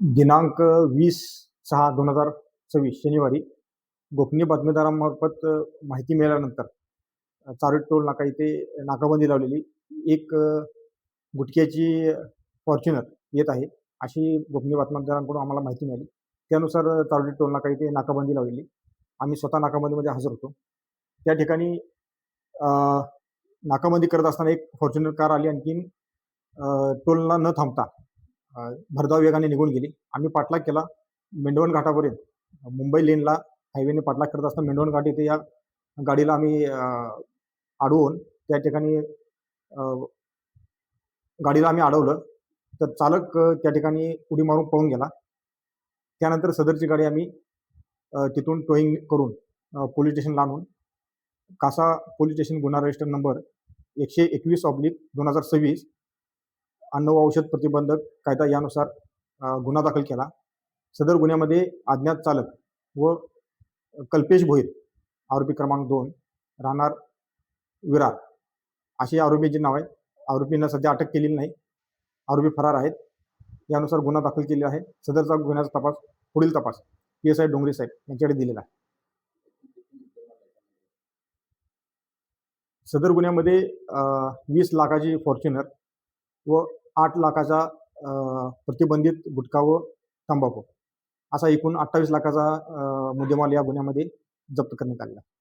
दिनांक 20/6/2024 शनिवारी गोपनीय बातमीदारांमार्फत माहिती मिळाल्यानंतर चारोळी टोल नाका इथे नाकाबंदी लावलेली एक गुटख्याची फॉर्च्युनर येत आहे अशी गोपनीय बातमीदारांकडून आम्हाला माहिती मिळाली. त्यानुसार चारोळी टोल नाका इथे नाकाबंदी लावलेली. आम्ही स्वतः नाकाबंदीमध्ये हजर होतो. त्या ठिकाणी नाकाबंदी करत असताना एक फॉर्च्युनर कार आली, आणखीन टोलला न थांबता भरधाव वेगाने निघून गेली. आम्ही पाठलाग केला मेंढवण घाटापर्यंत. मुंबई लेनला हायवेने पाठलाग करत असताना मेंढवण घाट इथे या गाडीला आम्ही अडवून त्या ठिकाणी गाडीला आम्ही अडवलं, तर चालक त्या ठिकाणी उडी मारून पळून गेला. त्यानंतर सदरची गाडी आम्ही तिथून टोईंग करून पोलीस स्टेशनला आणून कासा पोलीस स्टेशन गुन्हा रजिस्टर नंबर 121/2026 अन्न व औषध प्रतिबंधक कायदा यानुसार गुन्हा दाखल केला. सदर गुन्ह्यामध्ये अज्ञात चालक व कल्पेश भोईर आरोपी क्रमांक 2 राहणार विरार अशी आरोपीचे नाव आहे. आरोपींना सध्या अटक केलेली नाही. आरोपी फरार आहेत. यानुसार गुन्हा दाखल केलेला आहे. सदरचा गुन्ह्याचा तपास पुढील तपास PSI डोंगरे साहेब यांच्याकडे दिलेला आहे. सदर गुन्ह्यामध्ये 20 लाखाची फॉर्च्युनर व 8 लाखाचा प्रतिबंधित गुटखा व तंबाखू असा एकूण 28 लाखाचा मुद्देमाल या गुन्ह्यामध्ये जप्त करण्यात आलेला आहे.